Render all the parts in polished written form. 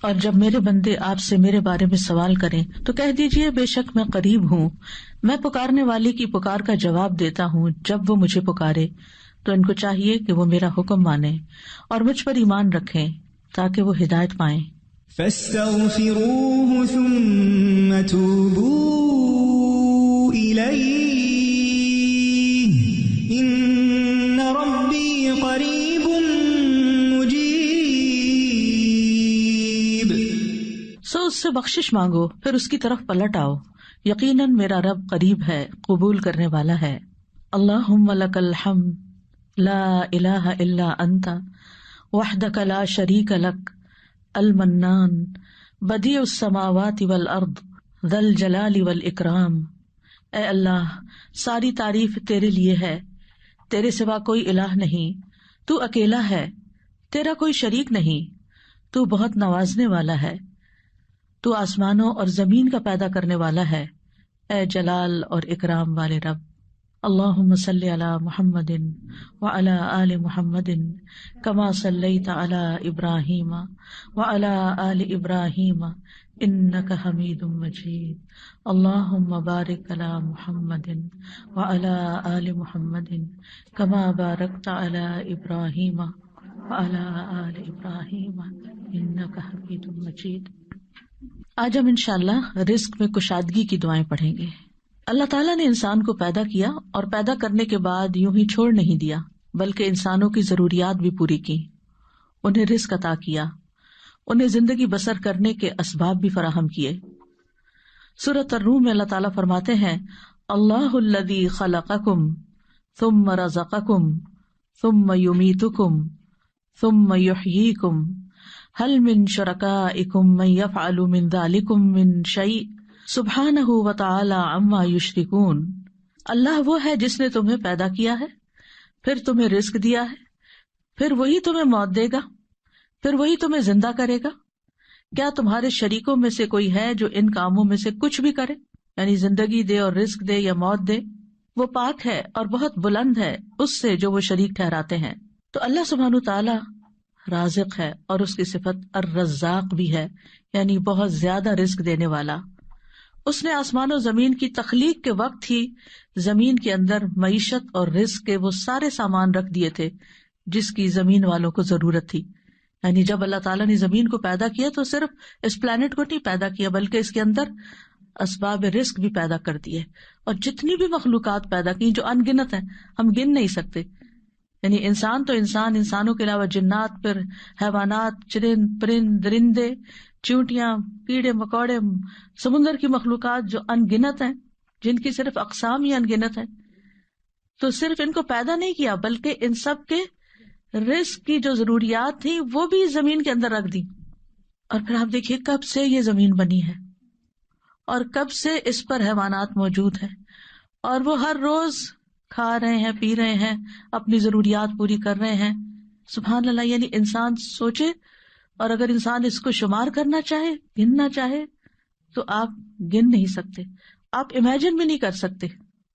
اور جب میرے بندے آپ سے میرے بارے میں سوال کریں تو کہہ دیجئے بے شک میں قریب ہوں، میں پکارنے والی کی پکار کا جواب دیتا ہوں جب وہ مجھے پکارے۔ تو ان کو چاہیے کہ وہ میرا حکم مانیں اور مجھ پر ایمان رکھیں تاکہ وہ ہدایت پائیں۔ فاستغفروه ثم توبوا إليه إن ربي قريب مجيب۔ سو اس سے بخشش مانگو پھر اس کی طرف پلٹ آؤ، یقیناً میرا رب قریب ہے، قبول کرنے والا ہے۔ اللہم لک الحمد لا الہ الا انت وحدک لا شریک لک المنان بدیع السماوات والارض ذی الجلال والاکرام۔ اے اللہ، ساری تعریف تیرے لیے ہے، تیرے سوا کوئی الہ نہیں، تو اکیلا ہے، تیرا کوئی شریک نہیں، تو بہت نوازنے والا ہے، تو آسمانوں اور زمین کا پیدا کرنے والا ہے، اے جلال اور اکرام والے رب۔ اللہم صلی علی محمد وعلی آل محمد کما صلیت علی ابراہیم وعلی آل ابراہیم انک حمید مجید۔ اللہم بارک علی محمد وعلی آل محمد کما بارکت علی ابراہیم وعلی آل ابراہیم انک حمید مجید۔ آج ہم انشاءاللہ رزق میں کشادگی کی دعائیں پڑھیں گے۔ اللہ تعالیٰ نے انسان کو پیدا کیا اور پیدا کرنے کے بعد یوں ہی چھوڑ نہیں دیا، بلکہ انسانوں کی ضروریات بھی پوری کی، انہیں رزق عطا کیا، انہیں زندگی بسر کرنے کے اسباب بھی فراہم کیے۔ سورۃ الروم میں اللہ تعالیٰ فرماتے ہیں اللہ الذی خلقکم ثم رزقکم ثم یمیتکم ثم یحییکم هل من شرکائکم من یفعل من ذلکم من شیء سبحانہ وتعالی عما یشرکون۔ اللہ وہ ہے جس نے تمہیں پیدا کیا ہے، پھر تمہیں رزق دیا ہے، پھر وہی تمہیں موت دے گا، پھر وہی تمہیں زندہ کرے گا۔ کیا تمہارے شریکوں میں سے کوئی ہے جو ان کاموں میں سے کچھ بھی کرے، یعنی زندگی دے اور رزق دے یا موت دے؟ وہ پاک ہے اور بہت بلند ہے اس سے جو وہ شریک ٹھہراتے ہیں۔ تو اللہ سبحانہ تعالی رازق ہے اور اس کی صفت الرزاق بھی ہے، یعنی بہت زیادہ رزق دینے والا۔ اس نے آسمان و زمین کی تخلیق کے وقت ہی زمین کے اندر معیشت اور رزق کے وہ سارے سامان رکھ دیے تھے جس کی زمین والوں کو ضرورت تھی۔ یعنی جب اللہ تعالیٰ نے زمین کو پیدا کیا تو صرف اس پلانٹ کو نہیں پیدا کیا بلکہ اس کے اندر اسباب رزق بھی پیدا کر دیے، اور جتنی بھی مخلوقات پیدا کی جو ان گنت ہیں، ہم گن نہیں سکتے۔ یعنی انسان تو انسان، انسانوں کے علاوہ جنات، پھر حیوانات، چرند پرند درندے، چیونٹیاں، کیڑے مکوڑے، سمندر کی مخلوقات جو ان گنت ہیں، جن کی صرف اقسام ہی ان گنت ہیں۔ تو صرف ان کو پیدا نہیں کیا بلکہ ان سب کے رزق کی جو ضروریات تھیں وہ بھی زمین کے اندر رکھ دی۔ اور پھر آپ دیکھیے کب سے یہ زمین بنی ہے اور کب سے اس پر حیوانات موجود ہیں، اور وہ ہر روز کھا رہے ہیں، پی رہے ہیں، اپنی ضروریات پوری کر رہے ہیں۔ سبحان اللہ، یعنی انسان سوچے، اور اگر انسان اس کو شمار کرنا چاہے، گننا چاہے، تو آپ گن نہیں سکتے، آپ امیجن بھی نہیں کر سکتے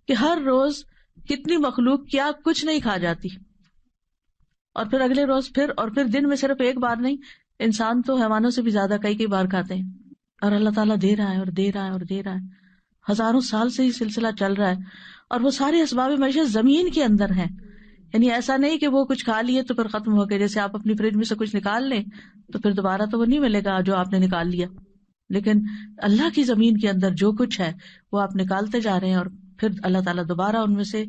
کہ ہر روز کتنی مخلوق کیا کچھ نہیں کھا جاتی، اور پھر اگلے روز پھر دن میں صرف ایک بار نہیں، انسان تو حیوانوں سے بھی زیادہ کئی بار کھاتے ہیں، اور اللہ تعالیٰ دے رہا ہے اور دے رہا ہے اور دے رہا ہے، ہزاروں سال سے یہ سلسلہ چل رہا ہے، اور وہ سارے اسباب معیشت زمین کے اندر ہیں۔ یعنی ایسا نہیں کہ وہ کچھ کھا لیے تو پھر ختم ہو گئے، جیسے آپ اپنی فریج میں سے کچھ نکال لیں تو پھر دوبارہ تو وہ نہیں ملے گا جو آپ نے نکال لیا، لیکن اللہ کی زمین کے اندر جو کچھ ہے وہ آپ نکالتے جا رہے ہیں، اور پھر اللہ تعالیٰ دوبارہ ان میں سے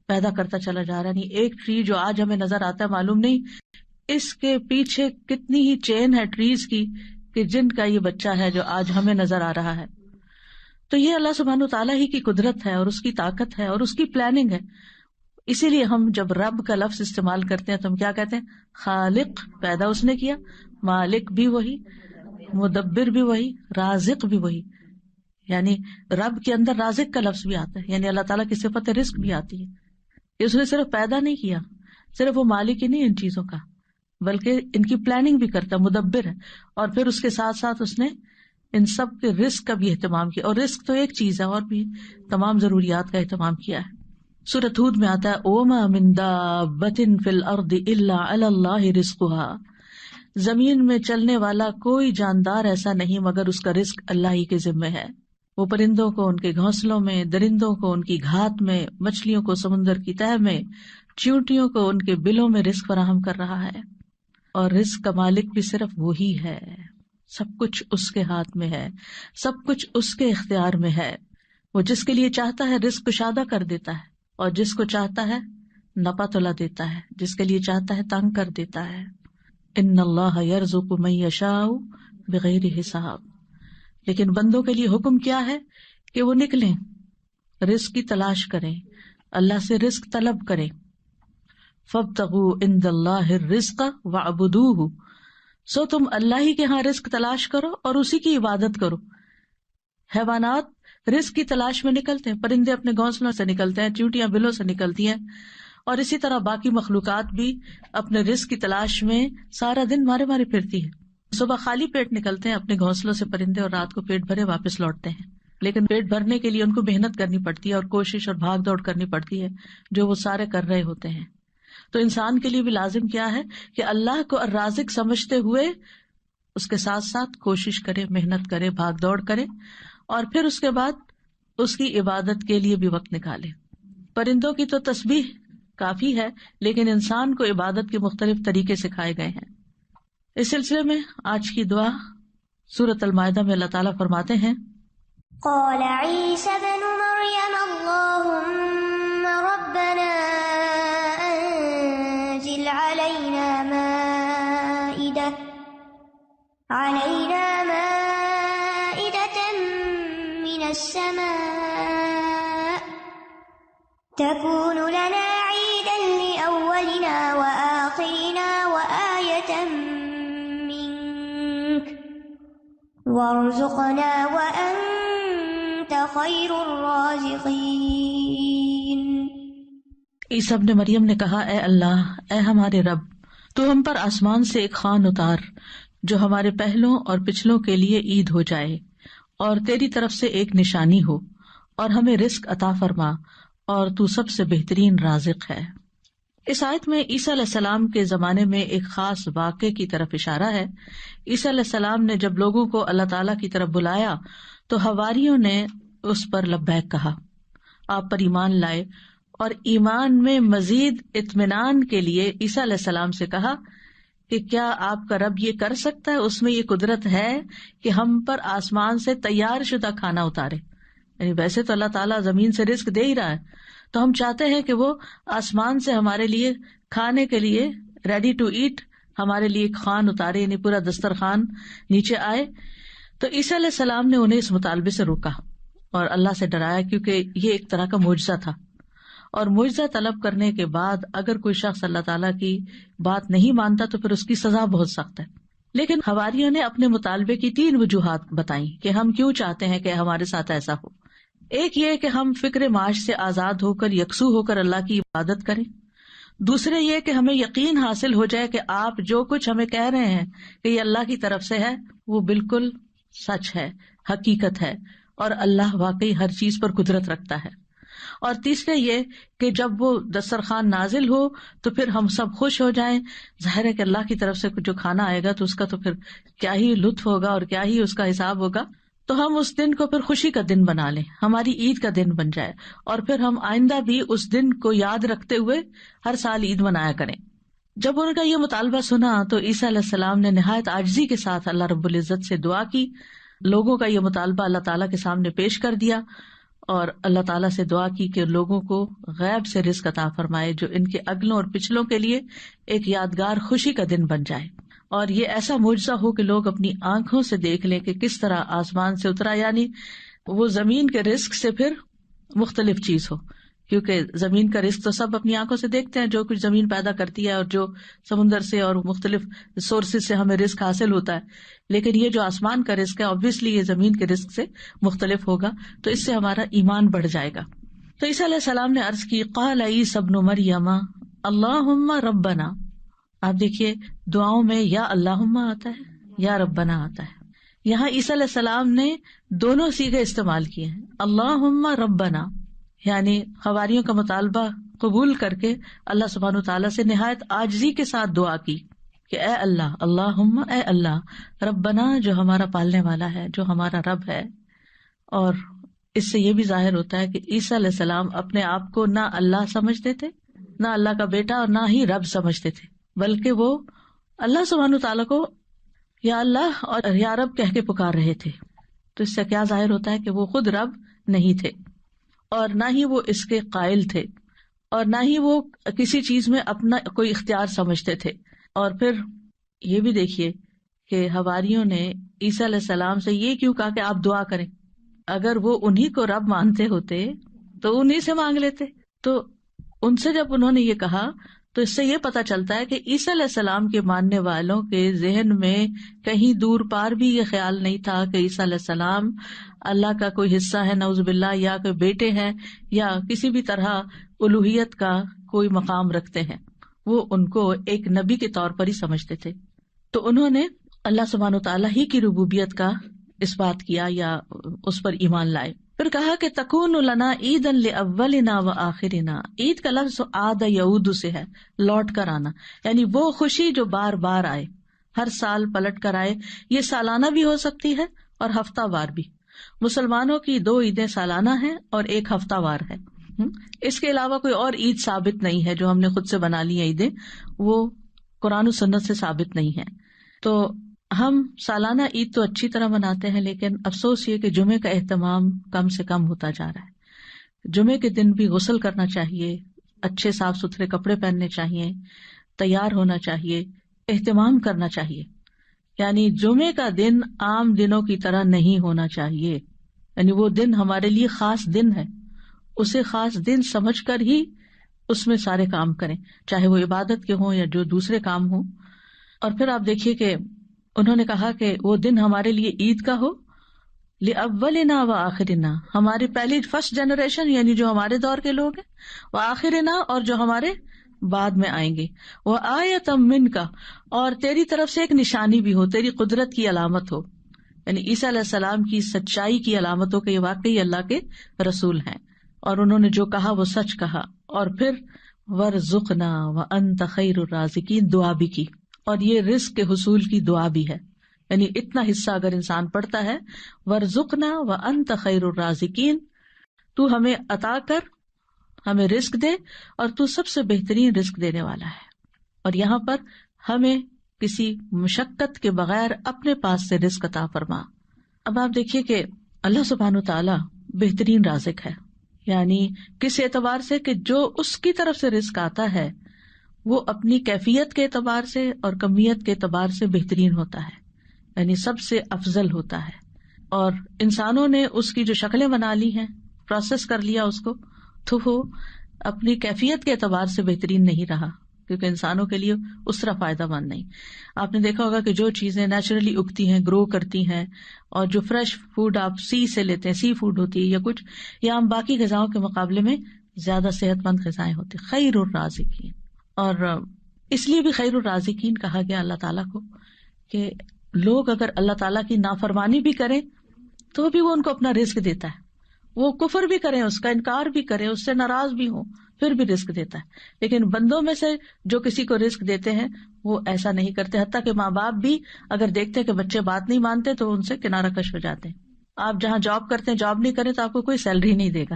پیدا کرتا چلا جا رہا ہے۔ یعنی ایک ٹری جو آج ہمیں نظر آتا ہے، معلوم نہیں اس کے پیچھے کتنی ہی چین ہے ٹریز کی کہ جن کا یہ بچہ ہے جو آج ہمیں نظر آ رہا ہے۔ تو یہ اللہ سبحانہ تعالیٰ ہی کی قدرت ہے اور اس کی طاقت ہے اور اس کی پلاننگ ہے۔ اسی لیے ہم جب رب کا لفظ استعمال کرتے ہیں تو ہم کیا کہتے ہیں؟ خالق، پیدا اس نے کیا، مالک بھی وہی، مدبر بھی وہی، رازق بھی وہی۔ یعنی رب کے اندر رازق کا لفظ بھی آتا ہے، یعنی اللہ تعالیٰ کی صفت رزق بھی آتی ہے۔ اس نے صرف پیدا نہیں کیا، صرف وہ مالک ہی نہیں ان چیزوں کا، بلکہ ان کی پلاننگ بھی کرتا، مدبر ہے، اور پھر اس کے ساتھ ساتھ اس نے ان سب کے رزق کا بھی اہتمام کیا، اور رزق تو ایک چیز ہے، اور بھی تمام ضروریات کا اہتمام کیا ہے۔ سورۃ ہود میں آتا ہے وَمَا مِن دَابَّةٍ فِي الْأَرْضِ إِلَّا عَلَى اللَّهِ رِزْقُهَا، زمین میں چلنے والا کوئی جاندار ایسا نہیں مگر اس کا رزق اللہ ہی کے ذمے ہے. وہ پرندوں کو ان کے گھونسلوں میں، درندوں کو ان کی گھات میں، مچھلیوں کو سمندر کی تہہ میں، چیونٹیوں کو ان کے بلوں میں رزق فراہم کر رہا ہے. اور رزق کا مالک بھی صرف وہی ہے. سب کچھ اس کے ہاتھ میں ہے، سب کچھ اس کے اختیار میں ہے. وہ جس کے لیے چاہتا ہے رزق کشادہ کر دیتا ہے، اور جس کو چاہتا ہے نپا تلا دیتا ہے، جس کے لیے چاہتا ہے تنگ کر دیتا ہے. ان اللہ یرزق من یشاء بغیر حساب. لیکن بندوں کے لیے حکم کیا ہے کہ وہ نکلیں، رزق کی تلاش کریں، اللہ سے رزق طلب کریں. فابتغوا عند اللہ الرزق واعبدوہ. سو تم اللہ ہی کے ہاں رزق تلاش کرو اور اسی کی عبادت کرو. حیوانات رزق کی تلاش میں نکلتے ہیں، پرندے اپنے گھونسلوں سے نکلتے ہیں، چیونٹیاں بلوں سے نکلتی ہیں، اور اسی طرح باقی مخلوقات بھی اپنے رزق کی تلاش میں سارا دن مارے مارے پھرتی ہے. صبح خالی پیٹ نکلتے ہیں اپنے گھونسلوں سے پرندے، اور رات کو پیٹ بھرے واپس لوٹتے ہیں. لیکن پیٹ بھرنے کے لیے ان کو محنت کرنی پڑتی ہے اور کوشش اور بھاگ دوڑ کرنی پڑتی ہے، جو وہ سارے کر رہے ہوتے ہیں. تو انسان کے لیے بھی لازم کیا ہے کہ اللہ کو الرازق سمجھتے ہوئے اس کے ساتھ ساتھ کوشش کرے، محنت کرے، بھاگ دوڑ کرے، اور پھر اس کے بعد اس کی عبادت کے لیے بھی وقت نکالے. پرندوں کی تو تسبیح کافی ہے، لیکن انسان کو عبادت کے مختلف طریقے سکھائے گئے ہیں. اس سلسلے میں آج کی دعا سورۃ المائدہ میں اللہ تعالیٰ فرماتے ہیں، قال عیسی ابن مریم اللہم ربنا انزل علینا مائدة من السماء تكون لنا عيدا لأولنا وآخرنا وآية منك وارزقنا وأنت خير الرازقين. عیسیٰ ابن مریم نے کہا، اے اللہ، اے ہمارے رب، تو ہم پر آسمان سے ایک خوان اتار جو ہمارے پہلوں اور پچھلوں کے لیے عید ہو جائے، اور تیری طرف سے ایک نشانی ہو، اور ہمیں رزق عطا فرما، اور تو سب سے بہترین رازق ہے. اس آیت میں عیسیٰ علیہ السلام کے زمانے میں ایک خاص واقعے کی طرف اشارہ ہے. عیسیٰ علیہ السلام نے جب لوگوں کو اللہ تعالیٰ کی طرف بلایا تو حواریوں نے اس پر لبیک کہا، آپ پر ایمان لائے، اور ایمان میں مزید اطمینان کے لیے عیسیٰ علیہ السلام سے کہا کہ کیا آپ کا رب یہ کر سکتا ہے، اس میں یہ قدرت ہے کہ ہم پر آسمان سے تیار شدہ کھانا اتارے. یعنی ویسے تو اللہ تعالیٰ زمین سے رزق دے ہی رہا ہے، تو ہم چاہتے ہیں کہ وہ آسمان سے ہمارے لیے کھانے کے لیے ریڈی ٹو ایٹ ہمارے لیے ایک خوان اتارے، یعنی پورا دسترخوان نیچے آئے. تو عیسیٰ علیہ السلام نے انہیں اس مطالبے سے روکا اور اللہ سے ڈرایا، کیونکہ یہ ایک طرح کا معجزہ تھا، اور معجزہ طلب کرنے کے بعد اگر کوئی شخص اللہ تعالیٰ کی بات نہیں مانتا تو پھر اس کی سزا بہت سخت ہے. لیکن حواریوں نے اپنے مطالبے کی 3 وجوہات بتائیں کہ ہم کیوں چاہتے ہیں کہ ہمارے ساتھ ایسا ہو. ایک یہ کہ ہم فکر معاش سے آزاد ہو کر، یکسو ہو کر اللہ کی عبادت کریں. دوسرے یہ کہ ہمیں یقین حاصل ہو جائے کہ آپ جو کچھ ہمیں کہہ رہے ہیں کہ یہ اللہ کی طرف سے ہے، وہ بالکل سچ ہے، حقیقت ہے، اور اللہ واقعی ہر چیز پر قدرت رکھتا ہے. اور تیسرے یہ کہ جب وہ دسترخوان نازل ہو تو پھر ہم سب خوش ہو جائیں. ظاہر ہے کہ اللہ کی طرف سے جو کھانا آئے گا تو اس کا تو پھر کیا ہی لطف ہوگا اور کیا ہی اس کا حساب ہوگا. تو ہم اس دن کو پھر خوشی کا دن بنا لیں، ہماری عید کا دن بن جائے، اور پھر ہم آئندہ بھی اس دن کو یاد رکھتے ہوئے ہر سال عید منایا کریں. جب ان کا یہ مطالبہ سنا تو عیسیٰ علیہ السلام نے نہایت عاجزی کے ساتھ اللہ رب العزت سے دعا کی. لوگوں کا یہ مطالبہ اللہ تعالیٰ کے سامنے پیش کر دیا، اور اللہ تعالیٰ سے دعا کی کہ لوگوں کو غیب سے رزق عطا فرمائے جو ان کے اگلوں اور پچھلوں کے لیے ایک یادگار خوشی کا دن بن جائے. اور یہ ایسا معجزہ ہو کہ لوگ اپنی آنکھوں سے دیکھ لیں کہ کس طرح آسمان سے اترا، یعنی وہ زمین کے رزق سے پھر مختلف چیز ہو، کیونکہ زمین کا رزق تو سب اپنی آنکھوں سے دیکھتے ہیں، جو کچھ زمین پیدا کرتی ہے اور جو سمندر سے اور مختلف سورسز سے ہمیں رزق حاصل ہوتا ہے. لیکن یہ جو آسمان کا رزق ہے obviously یہ زمین کے رزق سے مختلف ہوگا، تو اس سے ہمارا ایمان بڑھ جائے گا. تو عیسیٰ علیہ السلام نے عرض کی، قال عیسی ابن مریم اللہم ربنا. آپ دیکھیے دعاؤں میں یا اللہم آتا ہے یا ربنا آتا ہے. یہاں عیسیٰ علیہ السلام نے دونوں صیغے استعمال کیے ہیں. اللہم ربنا یعنی حواریوں کا مطالبہ قبول کر کے اللہ سبحانہ وتعالیٰ سے نہایت عاجزی کے ساتھ دعا کی. کہ اے اللہ، اللہم اے اللہ، ربنا جو ہمارا پالنے والا ہے، جو ہمارا رب ہے. اور اس سے یہ بھی ظاہر ہوتا ہے کہ عیسیٰ علیہ السلام اپنے آپ کو نہ اللہ سمجھتے تھے، نہ اللہ کا بیٹا، اور نہ ہی رب سمجھتے تھے، بلکہ وہ اللہ سبحانہ تعالیٰ کو یا اللہ اور یا رب کہہ کے پکار رہے تھے. تو اس سے کیا ظاہر ہوتا ہے کہ وہ خود رب نہیں تھے، اور نہ ہی وہ اس کے قائل تھے، اور نہ ہی وہ کسی چیز میں اپنا کوئی اختیار سمجھتے تھے. اور پھر یہ بھی دیکھیے کہ حواریوں نے عیسیٰ علیہ السلام سے یہ کیوں کہا کہ آپ دعا کریں؟ اگر وہ انہی کو رب مانتے ہوتے تو انہی سے مانگ لیتے. تو ان سے جب انہوں نے یہ کہا تو اس سے یہ پتا چلتا ہے کہ عیسیٰ علیہ السلام کے ماننے والوں کے ذہن میں کہیں دور پار بھی یہ خیال نہیں تھا کہ عیسیٰ علیہ السلام اللہ کا کوئی حصہ ہے نعوذ باللہ، یا کوئی بیٹے ہیں، یا کسی بھی طرح الوہیت کا کوئی مقام رکھتے ہیں. وہ ان کو ایک نبی کے طور پر ہی سمجھتے تھے. تو انہوں نے اللہ سبحانہ تعالیٰ ہی کی ربوبیت کا اس بات کیا یا اس پر ایمان لائے. پھر کہا کہ تکون لنا عیدا لاولنا وآخرنا. عید کا لفظ عاد یعود سے ہے، لوٹ کر آنا، یعنی وہ خوشی جو بار بار آئے، ہر سال پلٹ کر آئے. یہ سالانہ بھی ہو سکتی ہے اور ہفتہ وار بھی. مسلمانوں کی 2 عیدیں سالانہ ہیں اور 1 ہفتہ وار ہے. اس کے علاوہ کوئی اور عید ثابت نہیں ہے جو ہم نے خود سے بنا لی ہیں عیدیں، وہ قرآن و سنت سے ثابت نہیں ہے. تو ہم سالانہ عید تو اچھی طرح مناتے ہیں، لیکن افسوس یہ کہ جمعے کا اہتمام کم سے کم ہوتا جا رہا ہے. جمعے کے دن بھی غسل کرنا چاہیے، اچھے صاف ستھرے کپڑے پہننے چاہیے، تیار ہونا چاہیے، اہتمام کرنا چاہیے. یعنی جمعے کا دن عام دنوں کی طرح نہیں ہونا چاہیے. یعنی وہ دن ہمارے لیے خاص دن ہے، اسے خاص دن سمجھ کر ہی اس میں سارے کام کریں، چاہے وہ عبادت کے ہوں یا جو دوسرے کام ہوں. اور پھر آپ دیکھیے کہ انہوں نے کہا کہ وہ دن ہمارے لیے عید کا ہو لأولنا وآخرنا، ہماری پہلی فرسٹ جنریشن یعنی جو ہمارے دور کے لوگ ہیں، وآخرنا اور جو ہمارے بعد میں آئیں گے، وآیۃ منک، اور تیری طرف سے ایک نشانی بھی ہو، تیری قدرت کی علامت ہو. یعنی عیسیٰ علیہ السلام کی سچائی کی علامت ہو کہ یہ واقعی اللہ کے رسول ہیں اور انہوں نے جو کہا وہ سچ کہا. اور پھر وارزقنا وانت خیر الرازقین، دعا بھی کی، اور یہ رزق کے حصول کی دعا بھی ہے. یعنی اتنا حصہ اگر انسان پڑھتا ہے، وارزقنا وانت خیر الرازقین، تو ہمیں عطا کر، ہمیں رزق دے، اور تو سب سے بہترین رزق دینے والا ہے. اور یہاں پر ہمیں کسی مشقت کے بغیر اپنے پاس سے رزق عطا فرما. اب آپ دیکھیے کہ اللہ سبحانہ تعالیٰ بہترین رازق ہے، یعنی کس اعتبار سے کہ جو اس کی طرف سے رزق آتا ہے وہ اپنی کیفیت کے اعتبار سے اور کمیت کے اعتبار سے بہترین ہوتا ہے، یعنی سب سے افضل ہوتا ہے. اور انسانوں نے اس کی جو شکلیں بنا لی ہیں، پروسیس کر لیا اس کو، تو وہ اپنی کیفیت کے اعتبار سے بہترین نہیں رہا، کیونکہ انسانوں کے لیے اس طرح فائدہ مند نہیں. آپ نے دیکھا ہوگا کہ جو چیزیں نیچرلی اگتی ہیں، گرو کرتی ہیں، اور جو فریش فوڈ آپ سی سے لیتے ہیں، سی فوڈ ہوتی ہے یا کچھ، یا ہم باقی غذاؤں کے مقابلے میں زیادہ صحت مند غذائیں ہوتی ہیں. خیر الرازقین، اور اس لیے بھی خیر الرازقین کہا گیا اللہ تعالیٰ کو کہ لوگ اگر اللہ تعالیٰ کی نافرمانی بھی کریں تو بھی وہ ان کو اپنا رزق دیتا ہے. وہ کفر بھی کریں، اس کا انکار بھی کریں، اس سے ناراض بھی ہوں، پھر بھی رزق دیتا ہے. لیکن بندوں میں سے جو کسی کو رزق دیتے ہیں وہ ایسا نہیں کرتے، حتیٰ کہ ماں باپ بھی اگر دیکھتے کہ بچے بات نہیں مانتے تو ان سے کنارہ کش ہو جاتے ہیں. آپ جہاں جاب کرتے ہیں، جاب نہیں کریں تو آپ کو کوئی سیلری نہیں دے گا.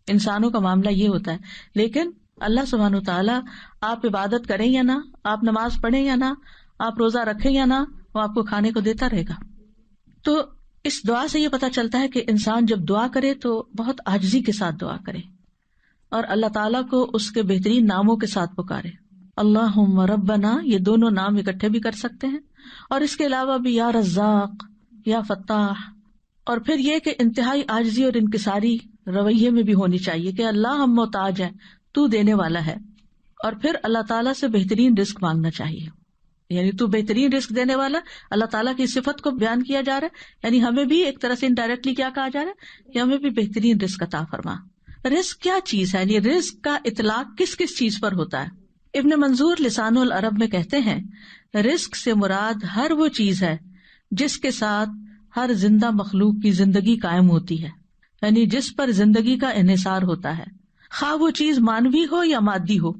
انسانوں کا معاملہ یہ ہوتا ہے. لیکن اللہ سبحانہ تعالیٰ، آپ عبادت کریں یا نہ، آپ نماز پڑھیں یا نہ، آپ روزہ رکھیں یا نہ، وہ آپ کو کھانے کو دیتا رہے گا. تو اس دعا سے یہ پتا چلتا ہے کہ انسان جب دعا کرے تو بہت عاجزی کے ساتھ دعا کرے اور اللہ تعالیٰ کو اس کے بہترین ناموں کے ساتھ پکارے. اللہم ربنا، یہ دونوں نام اکٹھے بھی کر سکتے ہیں، اور اس کے علاوہ بھی یا رزاق، یا فتاح. اور پھر یہ کہ انتہائی عاجزی اور انکساری رویے میں بھی ہونی چاہیے کہ اللہ ہم محتاج ہیں، تو دینے والا ہے. اور پھر اللہ تعالیٰ سے بہترین رزق مانگنا چاہیے، یعنی تو بہترین رزق دینے والا. اللہ تعالیٰ کی صفت کو بیان کیا جا رہا ہے، یعنی ہمیں بھی ایک طرح سے انڈائریکٹلی کیا کہا جا رہا ہے کہ ہمیں بھی بہترین رزق عطا فرما. رزق کیا چیز ہے، یعنی رزق کا اطلاق کس کس چیز پر ہوتا ہے؟ ابن منظور لسان العرب میں کہتے ہیں رزق سے مراد ہر وہ چیز ہے جس کے ساتھ ہر زندہ مخلوق کی زندگی قائم ہوتی ہے، یعنی جس پر زندگی کا انحصار ہوتا ہے، خواہ وہ چیز مانوی ہو یا مادی ہو.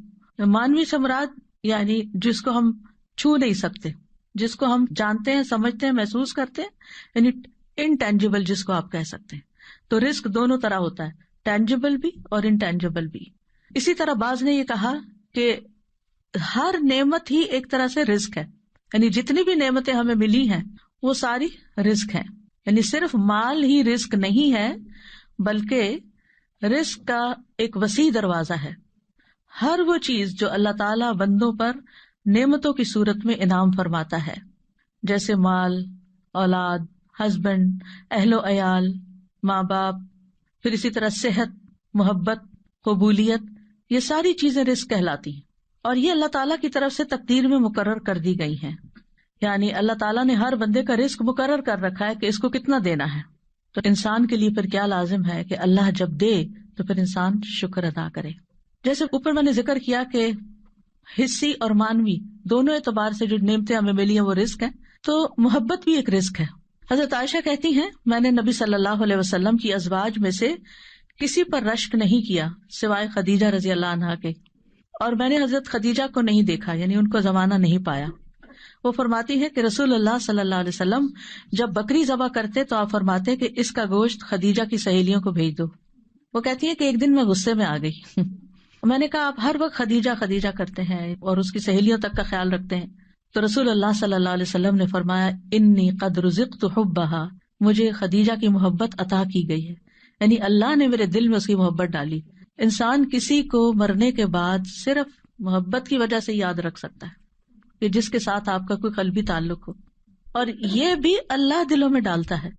مانوی سے مراد یعنی جس کو ہم چھو نہیں سکتے، جس کو ہم جانتے ہیں، سمجھتے ہیں، محسوس کرتے ہیں، یعنی انٹینجیبل جس کو آپ کہہ سکتے ہیں. تو رزق دونوں طرح ہوتا ہے، ٹینجیبل بھی اور انٹینجیبل بھی. اسی طرح بعض نے یہ کہا کہ ہر نعمت ہی ایک طرح سے رزق ہے، یعنی جتنی بھی نعمتیں ہمیں ملی ہیں وہ ساری رزق ہیں. یعنی صرف مال ہی رزق نہیں ہے، بلکہ رزق کا ایک وسیع دروازہ ہے. ہر وہ چیز جو اللہ تعالیٰ بندوں پر نعمتوں کی صورت میں انعام فرماتا ہے، جیسے مال، اولاد، ہسبینڈ، اہل و عیال، ماں باپ، پھر اسی طرح صحت، محبت، قبولیت، یہ ساری چیزیں رزق کہلاتی ہیں. اور یہ اللہ تعالیٰ کی طرف سے تقدیر میں مقرر کر دی گئی ہیں. یعنی اللہ تعالیٰ نے ہر بندے کا رزق مقرر کر رکھا ہے کہ اس کو کتنا دینا ہے. تو انسان کے لیے پھر کیا لازم ہے کہ اللہ جب دے تو پھر انسان شکر ادا کرے. جیسے اوپر میں نے ذکر کیا کہ حصی اور مانوی دونوں اعتبار سے جو نعمتیں ہمیں ملی ہیں وہ رزق ہیں، تو محبت بھی ایک رزق ہے. حضرت عائشہ کہتی ہیں میں نے نبی صلی اللہ علیہ وسلم کی ازواج میں سے کسی پر رشک نہیں کیا سوائے خدیجہ رضی اللہ عنہا کے، اور میں نے حضرت خدیجہ کو نہیں دیکھا، یعنی ان کو زمانہ نہیں پایا. وہ فرماتی ہے کہ رسول اللہ صلی اللہ علیہ وسلم جب بکری ذبح کرتے تو آپ فرماتے کہ اس کا گوشت خدیجہ کی سہیلیوں کو بھیج دو. وہ کہتی ہے کہ ایک دن میں غصے میں آ گئی. میں نے کہا آپ ہر وقت خدیجہ خدیجہ کرتے ہیں اور اس کی سہیلیوں تک کا خیال رکھتے ہیں. تو رسول اللہ صلی اللہ علیہ وسلم نے فرمایا انی قد رزقت حبھا، مجھے خدیجہ کی محبت عطا کی گئی ہے، یعنی اللہ نے میرے دل میں اس کی محبت ڈالی. انسان کسی کو مرنے کے بعد صرف محبت کی وجہ سے یاد رکھ سکتا ہے کہ جس کے ساتھ آپ کا کوئی قلبی تعلق ہو، اور یہ بھی اللہ دلوں میں ڈالتا ہے.